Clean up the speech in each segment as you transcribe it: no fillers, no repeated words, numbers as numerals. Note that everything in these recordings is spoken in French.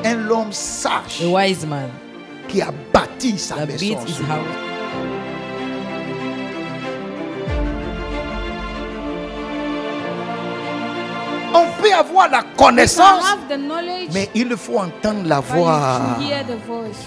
Un homme sage A wise man qui a bâti sa that maison. built his sur house. On peut avoir la You can connaissance, have the knowledge, mais il faut entendre la but voix. you should hear the voice.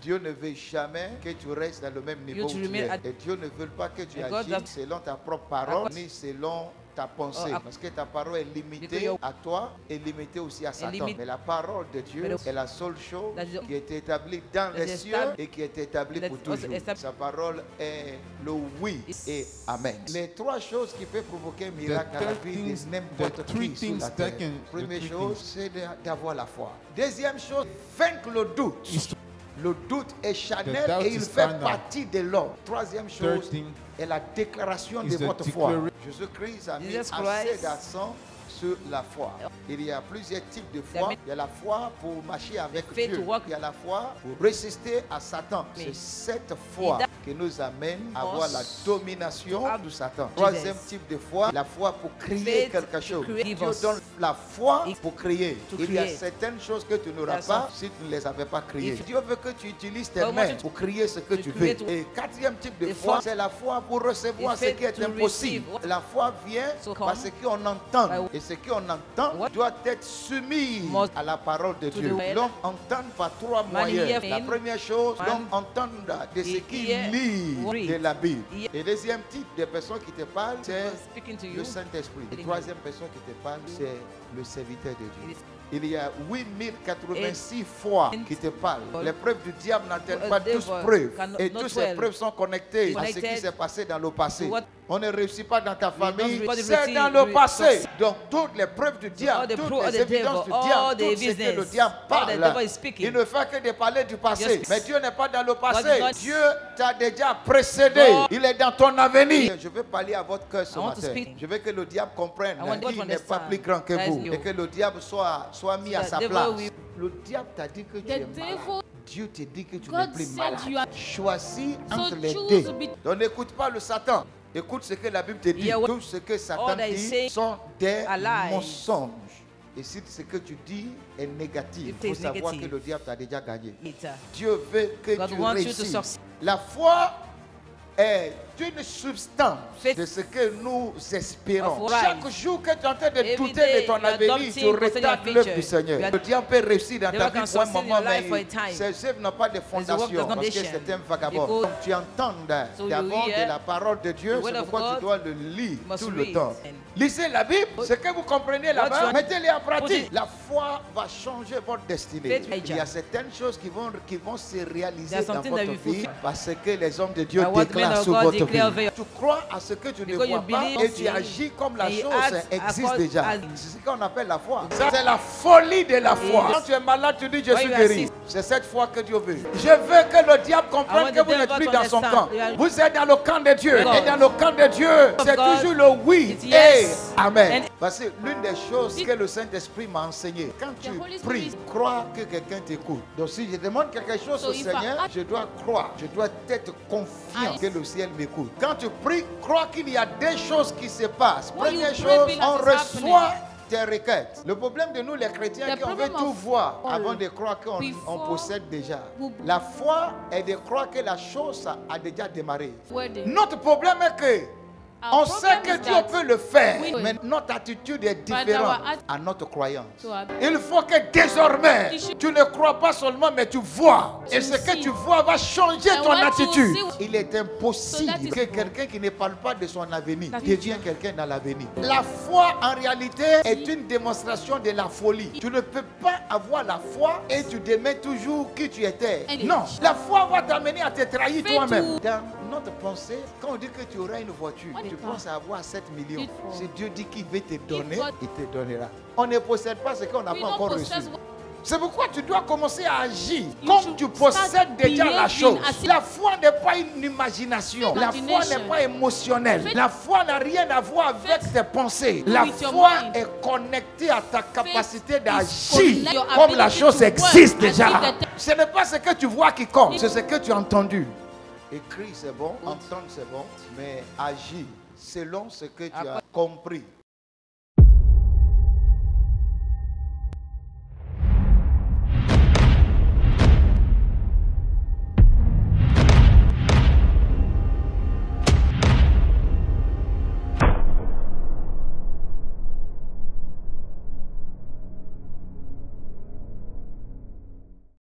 Dieu ne veut jamais que tu restes dans le même niveau où to tu remain es. at- Et Dieu ne veut pas que tu And God agisses does- selon ta propre parole, ni selon ta pensée. Oh, Parce que ta parole est limitée Because your- à toi et limitée aussi à Satan. limite- Mais la parole de Dieu But the- est la seule chose That is- qui est établie dans that les is cieux estab- et qui est établie that pour is also toujours. estab- Sa parole est le oui It's- et amen. Les trois choses qui peuvent provoquer un miracle à la third vie things- de n'importe the three qui sur things la that terre. can- the Première three chose, things. c'est d'avoir la foi. Deuxième chose, vaincre le doute. Is to- Le doute est charnel The doubt et il is fait carnal. partie de l'homme. Troisième Third chose thing est la déclaration is de the votre foi. declara- Jésus-Christ a mis Jesus assez Christ- d'accent sur la foi. Il y a plusieurs types de foi. Il y a la foi pour marcher avec faith Dieu. to walk- Il y a la foi pour résister à Satan. Mais- C'est cette foi qui nous amène à avoir la domination to de Satan. Jesus. Troisième type de foi, la foi pour créer Faith quelque to chose. create. Dieu donne la foi It- pour créer. to Il y a create. certaines choses que tu n'auras There's pas some- si tu ne les avais pas créées. If- Dieu veut que tu utilises tes God wants mains you to- pour créer ce que to tu veux. create- Et quatrième type de The foi, foi- c'est la foi pour recevoir The ce faith qui est to impossible. receive. La foi vient So parce come qu'on entend. by- Et ce qu'on entend What? doit être soumis Must- à la parole de to Dieu. the word. L'homme entend par trois Man moyens. hear La in- première chose, Man- l'homme entend de ce he qu'il hear- lit read. de la Bible. He- Et deuxième type de personne qui te parle, c'est Speaking to le you. Saint-Esprit. Et Amen. troisième personne qui te parle, c'est le serviteur de Dieu. It is- Il y a 8086 fois qui te parlent. Les preuves du diable n'entennent pas tous devil preuves. cannot- Et not toutes ces 12. preuves sont connectées à ce qui Connected s'est passé dans le passé. to what- On ne réussit pas dans ta famille, not c'est receive- dans le passé. success. Donc toutes les preuves du diable, all the toutes proof of les the évidences du devil, diable, all the tout ce que le evidence, diable all the parle, devil is speaking. il ne fait que de parler du passé. Yes. Mais Dieu n'est pas dans le passé. God is not- Dieu t'a déjà précédé. God- Il est dans ton avenir. Je veux parler à votre cœur ce I want to matin. speak. Je veux que le diable comprenne I want God qu'il to n'est pas understand plus grand que that is vous. you. Et que le diable soit mis à The sa devil place. will- Le diable t'a dit que tu The es malade. devil, Dieu te dit que tu God n'es plus said malade. you are- Choisis So entre les choose deux. be- Donc n'écoute pas le Satan. Écoute ce que la Bible te dit. Yeah, what- Tout ce que Satan all that is dit saying sont des are lies. mensonges. Et si ce que tu dis est négatif, If il it faut is savoir negative. que le diable t'a déjà gagné. Later. Dieu veut que God tu wants you to réussisses. succeed. La foi est une substance Faith de ce que nous espérons. of right. Chaque jour que tu es en train de Every douter day de ton you are avenir, doubting tu concerning retardes your l'œuvre future. du Seigneur. You are- Le diable peut réussir dans Devil ta vie can pour un succeed in moment, your life mais for a time. ses œuvres n'ont pas de work fondation does not parce que foundation. c'est un vagabond. Because- Donc, tu entends So you d'abord hear de la parole de Dieu, the word c'est of pourquoi tu God, dois le lire must tout le read. temps. And- Lisez la Bible, ce que vous comprenez là-bas, you- mettez-les en pratique. it- La foi va changer votre destinée. Faith Il y a certaines choses qui vont se réaliser There's dans something votre that you vie fulfill. parce que les hommes de Dieu By what men déclarent of sur God votre declare vie. over Tu crois à ce que tu ne Because you vois pas believe et tu in- agis comme la and you chose act existe according- déjà. as- C'est ce qu'on appelle la foi. C'est la folie de la foi. Quand tu es malade, tu dis je When suis you are guéri. sick. C'est cette foi que Dieu veut. Je veux que le diable I comprenne want que the vous n'êtes devil plus to dans son understand. camp. You are- Vous êtes dans le camp de Dieu. God. Et dans le camp de Dieu, c'est God. toujours le oui It's et yes. amen. And- Parce que l'une des choses que le Saint-Esprit m'a enseigné, quand tu The Holy pries, Spirit- crois que quelqu'un t'écoute. Donc si je demande quelque chose So au if I Seigneur, ask- je dois croire, je dois être confiant I- que le ciel m'écoute. Quand tu pries, crois qu'il y a des choses qui se passent. What you Première pray, chose, believe on that is reçoit tes requêtes. Le problème de nous les chrétiens, The c'est qu'on veut problem tout of voir all avant de croire qu'on before possède déjà. we- La foi est de croire que la chose a déjà démarré. wedding. Notre problème est que Our on sait problem que is Dieu that peut le faire, we- mais notre attitude est our différente atti- à notre croyance. So I- Il faut que désormais, You should- tu ne crois pas seulement, mais tu vois. Et ce que see. tu vois va changer And ton what you attitude. see- Il est impossible So that is- que quelqu'un qui ne parle pas de son avenir That is- devienne quelqu'un dans l'avenir. La foi, en réalité, est une démonstration de la folie. Tu ne peux pas avoir la foi et tu démets toujours qui tu étais. And- Non, la foi va t'amener à te trahir Fait toi-même. tout. Dans notre pensée, quand on dit que tu auras une voiture, What tu is penses that? avoir 7 millions. It for- Si Dieu dit qu'il veut te donner, God- il te donnera. On ne possède pas ce qu'on n'a We pas don't encore reçu. possess what- C'est pourquoi tu dois commencer à agir You comme should tu possèdes start déjà la behaving chose. as if- La foi n'est pas une imagination. La foi Imagination. n'est pas émotionnelle. Faith- La foi n'a rien à voir avec Faith- tes pensées. La with your foi mind. est connectée à ta capacité is d'agir connected your comme la ability chose to existe work as déjà. if the- Ce n'est pas ce que tu vois qui compte, c'est ce que tu as entendu. Écrire c'est bon, entendre c'est bon, mais agir selon ce que tu as compris